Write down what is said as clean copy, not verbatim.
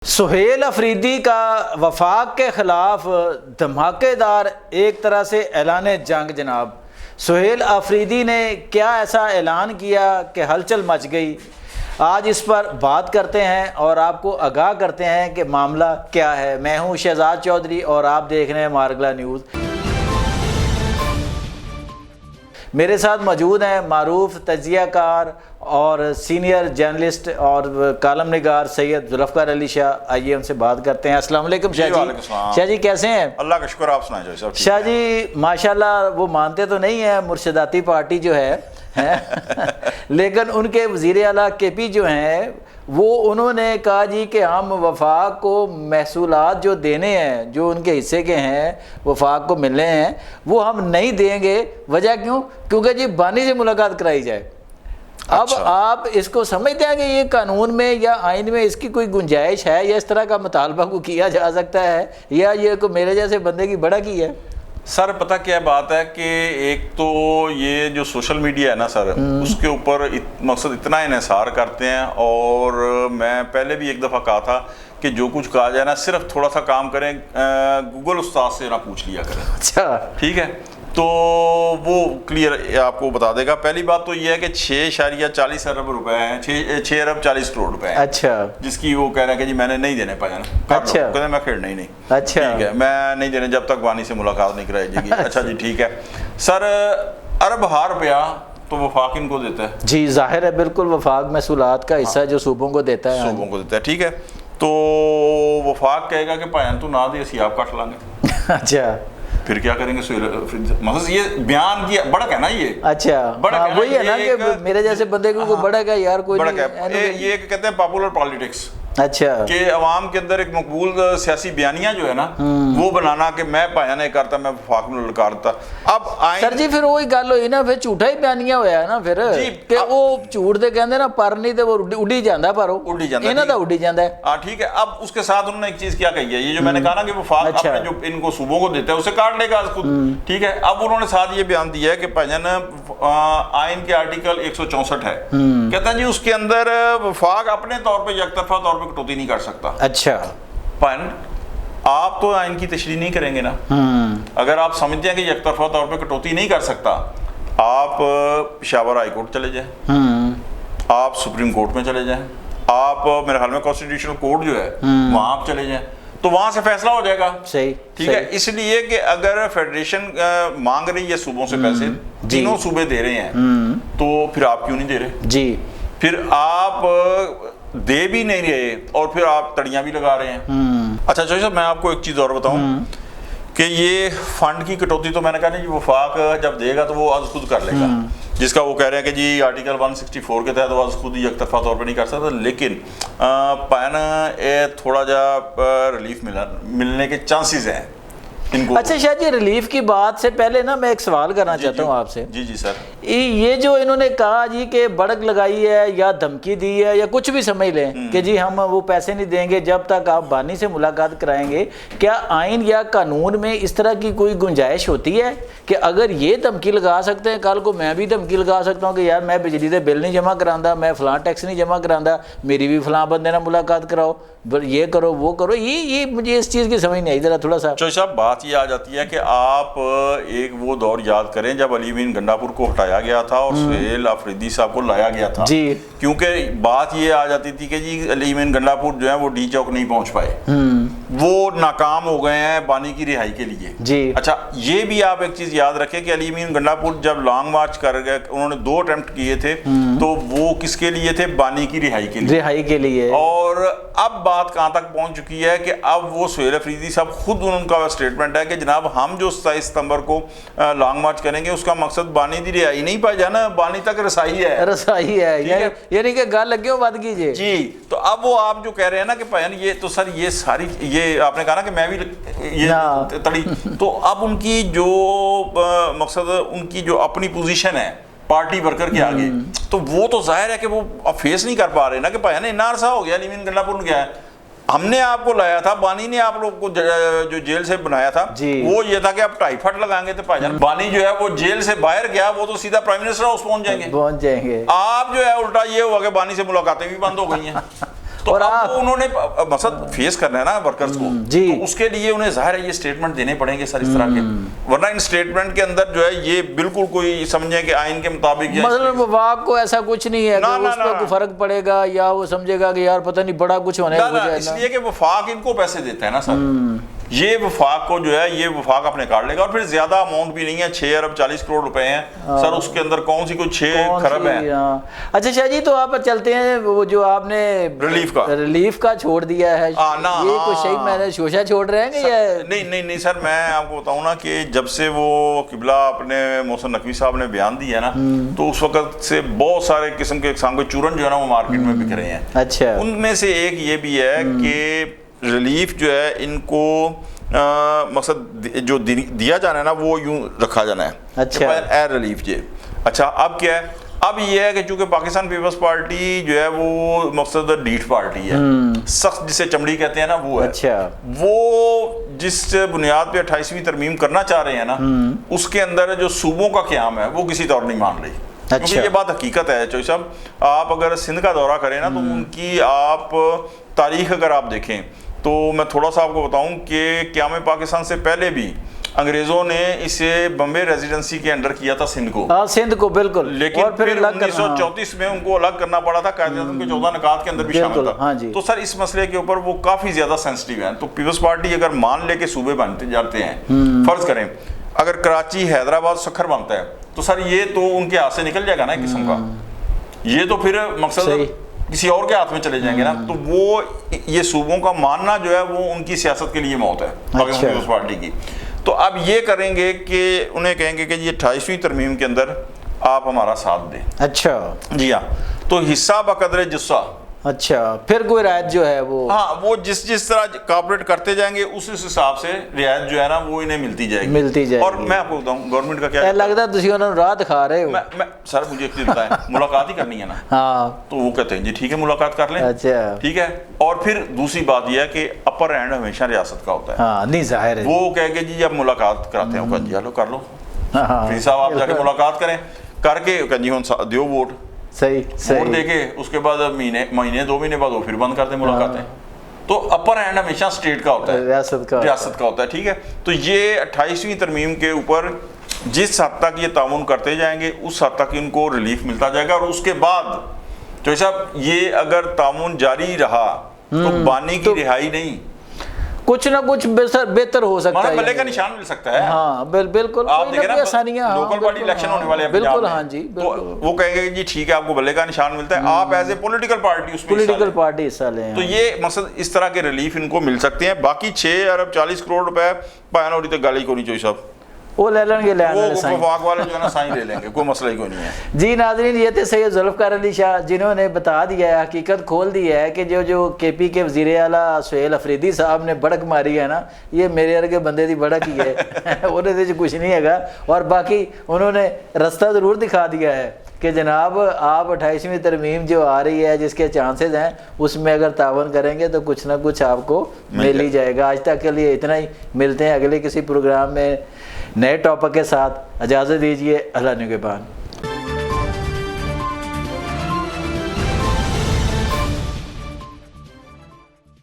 سہیل افریدی کا وفاق کے خلاف دھماکے دار ایک طرح سے اعلان جنگ جناب۔ سہیل افریدی نے کیا ایسا اعلان کیا کہ ہلچل مچ گئی؟ آج اس پر بات کرتے ہیں اور آپ کو آگاہ کرتے ہیں کہ معاملہ کیا ہے۔ میں ہوں شہزاد چودھری اور آپ دیکھ رہے ہیں مارگلا نیوز۔ میرے ساتھ موجود ہیں معروف تجزیہ کار اور سینئر جرنلسٹ اور کالم نگار سید ذوالفقار علی شاہ۔ آئیے ان سے بات کرتے ہیں۔ السلام علیکم شاہ جی۔ شاہ جی کیسے ہیں؟ اللہ کا شکر، آپ سنائیں صاحب؟ شاہ جی ماشاءاللہ وہ مانتے تو نہیں ہیں مرشداتی پارٹی جو ہے لیکن ان کے وزیر اعلیٰ کے پی جو ہیں وہ انہوں نے کہا جی کہ ہم وفاق کو محصولات جو دینے ہیں جو ان کے حصے کے ہیں وفاق کو ملنے ہیں وہ ہم نہیں دیں گے۔ وجہ کیوں؟ کیونکہ جی بانی سے ملاقات کرائی جائے۔ اب آپ اس کو سمجھتے ہیں کہ یہ قانون میں یا آئین میں اس کی کوئی گنجائش ہے یا اس طرح کا مطالبہ کو کیا جا سکتا ہے یا یہ کو میرے جیسے بندے کی بڑا کی ہے؟ سر پتہ کیا بات ہے کہ ایک تو یہ جو سوشل میڈیا ہے نا سر، اس کے اوپر مقصد اتنا انحصار کرتے ہیں، اور میں پہلے بھی ایک دفعہ کہا تھا کہ جو کچھ کہا جائے نا صرف تھوڑا سا کام کریں، گوگل استاد سے نہ پوچھ لیا کریں۔ اچھا ٹھیک ہے، تو وہ کلیئر آپ کو بتا دے گا۔ پہلی بات تو یہ ہے کہ 6.40 ارب روپے ہیں، 6 ارب 40 کروڑ روپے ہیں۔ اچھا، جس کی وہ کہہ رہے ہیں کہ جی میں نے نہیں دینے پایا نا۔ اچھا، کہتے ہیں میں کھیڑنا ہی نہیں۔ اچھا ٹھیک ہے، میں نہیں دینے جب تک بانی سے ملاقات نہیں کرائی جائے گی۔ اچھا جی ٹھیک ہے سر، ارب ہار روپیہ تو وفاق ان کو دیتا ہے۔ جی ظاہر ہے، بالکل وفاق محصولات کا حصہ جو صوبوں کو دیتا ہے، صوبوں کو دیتا ہے۔ ٹھیک ہے، تو وفاق کہے گا کہ بھائیان تو نہ دے اسی آپ کٹ لیں گے۔ اچھا پھر کیا کریں گے؟ مطلب یہ بیان کی بڑک ہے نا، یہ اچھا وہی ہے نا کہ میرے جیسے بندے کو بڑک ہے یار کوئی نہیں۔ یہ کہتے ہیں پاپولر پالیٹکس، اچھا کہ عوام کے اندر ایک مقبول سیاسی بیانیہ جو ہے نا وہ بنانا کہ میں پایا نہیں کرتا، میں وفاق میں للکارتا۔ اب سر جی پھر وہی گل ہوئی نا، پھر جھوٹا ہی بیانیہ ہویا ہے نا پھر کہ وہ جھوٹ دے کہندے نا پر نہیں تے وہ اڈی جاندا، پر وہ اڈی جاندا، انہاں دا اڈی جاندا ہے۔ ہاں ٹھیک ہے، اب اس کے ساتھ انہوں نے ایک چیز کیا کہی ہے، یہ جو میں نے کہا نا کہ وفاق اپنے جو ان کو صوبوں کو دیتا ہے اسے کاٹ لے گا خود۔ ٹھیک ہے، اب انہوں نے ساتھ یہ بیان دیا ہے کہ بھائیان آئین کے آرٹیکل 164 ہے، کہتا ہے جی اس کے اندر وفاق اپنے طور پہ یک طرفہ طور پہ کٹوتی نہیں کر سکتا۔ اچھا بھائیان آپ تو آئین کی تشریح نہیں کریں گے نا، اگر آپ سمجھتے ہیں کہ یک طرفہ طور پہ کٹوتی نہیں کر سکتا، آپ پشاور ہائی کورٹ چلے جائیں، آپ سپریم کورٹ میں چلے جائیں، آپ میرے خیال میں کانسٹیٹیوشنل کورٹ جو ہے وہاں آپ چلے جائیں، تو وہاں سے فیصلہ ہو جائے گا۔ صحیح، ٹھیک ہے، اس لیے کہ اگر فیڈریشن مانگ رہی ہے صوبوں سے پیسے، تینوں صوبے دے رہے ہیں، تو پھر آپ کیوں نہیں دے رہے؟ جی پھر آپ دے بھی نہیں رہے اور پھر آپ تڑیاں بھی لگا رہے ہیں۔ اچھا چوہی صاحب میں آپ کو ایک چیز اور بتاؤں کہ یہ فنڈ کی کٹوتی تو میں نے کہا نہیں، وفاق جب دے گا تو وہ از خود کر لے گا، جس کا وہ کہہ رہے ہیں کہ جی آرٹیکل 164 کے تحت وہ از خود یک طرفہ طور پہ نہیں کر سکتا، لیکن پانا تھوڑا جا ریلیف ملنے کے چانسز ہیں ان کو۔ اچھا شاہ جی، ریلیف کی بات سے پہلے نا میں ایک سوال کرنا چاہتا ہوں آپ سے۔ جی جی سر، یہ جو انہوں نے کہا جی کہ بڑک لگائی ہے یا دھمکی دی ہے یا کچھ بھی سمجھ لیں کہ جی ہم وہ پیسے نہیں دیں گے جب تک آپ بانی سے ملاقات کرائیں گے، کیا آئین یا قانون میں اس طرح کی کوئی گنجائش ہوتی ہے کہ اگر یہ دھمکی لگا سکتے ہیں، کل کو میں بھی دھمکی لگا سکتا ہوں کہ یار میں بجلی دے بل نہیں جمع کراندا، میں فلاں ٹیکس نہیں جمع کراندا، میری بھی فلاں بندے نہ ملاقات کراؤ، یہ کرو وہ کرو؟ یہ مجھے اس چیز کی سمجھ نہیں آئی ذرا تھوڑا سا۔ چوہی صاحب بات یہ آ جاتی ہے کہ آپ ایک وہ دور یاد کریں جب علی امین گنڈا پور کو ہٹایا گیا تھا اور سہیل افریدی صاحب کو لایا گیا تھا، جی کیونکہ بات یہ آ جاتی تھی کہ جی علی امین گنڈا پور جو ہے وہ ڈی چوک نہیں پہنچ پائے، وہ ناکام ہو گئے ہیں بانی کی رہائی کے لیے۔ جی اچھا یہ بھی آپ ایک چیز یاد رکھیں کہ علی امین گنڈا پور جب لانگ مارچ کر گئے، انہوں نے 2 اٹیمپٹ کیے تھے، تو وہ کس کے لیے تھے؟ بانی کی رہائی کے لیے۔ اور اب بات کہاں تک پہنچ چکی ہے کہ اب وہ سہیل افریدی صاحب خود ان کا اسٹیٹمنٹ ہے کہ جناب ہم جو 27 ستمبر کو لانگ مارچ کریں گے اس کا مقصد بانی دی رہائی نہیں پائے جانا، بانی تک رسائی ہے، یعنی کہ گل لگے ہو بات کیجئے۔ جی تو اب وہ آپ جو کہہ رہے ہیں نا کہ بھائیان یہ تو سر یہ ساری یہ آپ نے کہا نا کہ میں بھی یہ تڑی، تو اب ان کی جو مقصد ان کی جو اپنی پوزیشن ہے پارٹی ورکر کے آگے، تو وہ تو ظاہر ہے کہ وہ اب فیس نہیں کر پا رہے نا کہ بھائیان اتنا عرصہ ہو گیا علی امین گنڈا پور گیا ہے، ہم نے آپ کو لایا تھا، بانی نے آپ لوگ کو جو جیل سے بنایا تھا وہ یہ تھا کہ آپ 2.5 فٹ لگائیں گے تو بھائی بانی جو ہے وہ جیل سے باہر گیا، وہ تو سیدھا پرائم منسٹر ہاؤس پہنچ جائیں گے۔ آپ جو ہے الٹا یہ ہوا کہ بانی سے ملاقاتیں بھی بند ہو گئی ہیں۔ تو اب انہوں نے مقصد فیس کرنا ہے نا ورکرز کو، جی تو اس کے لیے انہیں ظاہر ہے یہ اسٹیٹمنٹ دینے پڑیں گے سر اس طرح کے، ورنہ ان اسٹیٹمنٹ کے اندر جو ہے یہ بالکل کوئی سمجھیں کہ آئین کے مطابق مثلا وفاق کو ایسا کچھ نہیں ہے کہ اس پہ کوئی فرق پڑے گا یا وہ سمجھے گا کہ یار پتہ نہیں بڑا کچھ ہونے لگا، اس لیے کہ وفاق ان کو پیسے دیتا ہے نا سر، یہ وفاق کو جو ہے یہ وفاق اپنے کاٹ لے گا، اور پھر زیادہ اماؤنٹ بھی نہیں ہے، 6 ارب 40 کروڑ روپے ہیں سر، اس کے اندر کون سی کوئی 6 خرب ہے۔ اچھا شاہ جی، تو آپ چلتے ہیں وہ جو آپ نے ریلیف کا چھوڑ دیا ہے، یہ کوئی صحیح میں نے شوشہ چھوڑ رہے ہیں کہ نہیں سر، میں آپ کو بتاؤں نا کہ جب سے وہ قبلہ اپنے محسن نقوی صاحب نے بیان دیا نا، تو اس وقت سے بہت سارے قسم کے اقسام کے چورن جو ہے نا وہ مارکیٹ میں بک رہے ہیں۔ اچھا، ان میں سے ایک یہ بھی ہے کہ ریلیف جو ہے ان کو مقصد جو دیا جانا ہے نا وہ یوں رکھا جانا ہے، اچھا ایئر ریلیف جی۔ اچھا اب کیا ہے، اب یہ ہے کہ چونکہ پاکستان پیپلز پارٹی جو ہے وہ مقصد ڈیٹ پارٹی ہے، سخت جسے چمڑی کہتے ہیں نا وہ ہے، اچھا وہ جس بنیاد پہ 28ویں ترمیم کرنا چاہ رہے ہیں نا، اس کے اندر جو صوبوں کا قیام ہے وہ کسی طور نہیں مان رہی، کیونکہ یہ بات حقیقت ہے چوہی صاحب، آپ اگر سندھ کا دورہ کریں نا تو ان کی آپ تاریخ اگر آپ دیکھیں تو میں تھوڑا سا آپ کو بتاؤں کہ قیام پاکستان سے پہلے بھی انگریزوں نے اسے بمبے ریزیڈنسی کے انڈر کیا تھا سندھ کو بالکل، لیکن پھر 1934 میں ان کو الگ کرنا پڑا تھا، قائد اعظم کے 14 نکات کے اندر بھی شامل تھا۔ تو سر اس مسئلے کے اوپر وہ کافی زیادہ سینسٹیو ہیں، تو پیپلز پارٹی اگر مان لے کے صوبے بنتے جاتے ہیں، فرض کریں اگر کراچی حیدرآباد سکھر بنتا ہے تو سر یہ تو ان کے ہاتھ سے نکل جائے گا نا ایک قسم کا، یہ تو پھر مقصد کسی اور کے ہاتھ میں چلے جائیں گے نا، تو وہ یہ صوبوں کا ماننا جو ہے وہ ان کی سیاست کے لیے موت ہے پاکستان پیپلز پارٹی کی۔ تو اب یہ کریں گے کہ انہیں کہیں گے کہ یہ 28ویں ترمیم کے اندر آپ ہمارا ساتھ دیں۔ اچھا جی ہاں، تو حصہ بقدر جسہ، اچھا پھر کوئی رعایت جو ہے وہ جس طرح کارپوریٹ کرتے جائیں گے اس حساب سے رعایت جو ہے نا وہ انہیں ملتی جائے گی۔ اور میں آپ کو بتاؤں گورنمنٹ کا کیا لگتا ہے تسی انہوں راہ دکھا رہے ہو، سر مجھے ایک چیز بتائیں، ملاقات ہی کرنی ہے نا، تو وہ کہتے ہیں جی ٹھیک ہے ملاقات کر لیں، ٹھیک ہے۔ اور پھر دوسری بات یہ ہے کہ اپر ہینڈ ہمیشہ ریاست کا ہوتا ہے، نہیں ظاہر ہے، وہ کہے گے جی اب ملاقات کراتے ہیں، جی ہلو کر لو فری صاحب، آپ جا کے ملاقات کریں، کر کے جی دیو ووٹ، ووٹ دے کے اس کے بعد مہینے 2 مہینے بعد وہ پھر بند کر دیں ملاقاتیں۔ تو اپر ہینڈ ہمیشہ اسٹیٹ کا ہوتا ہے، ریاست کا ہوتا ہے، ٹھیک ہے۔ تو یہ 28ویں ترمیم کے اوپر جس حد تک یہ تعاون کرتے جائیں گے اس حد تک ان کو ریلیف ملتا جائے گا، اور اس کے بعد تو صاحب یہ اگر تعاون جاری رہا تو بانی کی رہائی نہیں، کچھ نہ کچھ بہتر ہو سکتا ہے، بلے کا نشان مل سکتا ہے۔ ہاں بالکل، آپ دیکھیں نا لوکل باڈی الیکشن ہونے والے ہیں بالکل، ہاں جی، تو وہ کہیں گے جی ٹھیک ہے آپ کو بلے کا نشان ملتا ہے، آپ ایز اے پولیٹیکل پارٹی اس میں حصہ لیں، تو یہ مقصد اس طرح کے ریلیف ان کو مل سکتے ہیں۔ باقی 6 ارب 40 کروڑ روپے پائن ہو رہی تک گالی کو نہیں چاہیے صاحب، وہ لے لیں گے، وہ وفاق والے جو ہے نا سائن لے لیں گے، کوئی مسئلہ ہی کوئی نہیں ہے۔ جی ناظرین، یہ تھے سید ذوالفقار علی شاہ جنہوں نے بتا دیا ہے، حقیقت کھول دی ہے کہ جو کے پی کے وزیر اعلیٰ سہیل افریدی صاحب نے بڑک ماری ہے نا، یہ میرے ارگے بندے دی بڑک ہی ہے، انہیں کچھ نہیں ہے گا، اور باقی انہوں نے رستہ ضرور دکھا دیا ہے کہ جناب آپ 28ویں ترمیم جو آ رہی ہے جس کے چانسز ہیں اس میں اگر تعاون کریں گے تو کچھ نہ کچھ آپ کو مل ہی جائے گا۔ آج تک کے لیے اتنا ہی، ملتے ہیں اگلے کسی پروگرام میں نئے ٹاپک کے ساتھ، اجازت دیجیے، اللہ نگہبان۔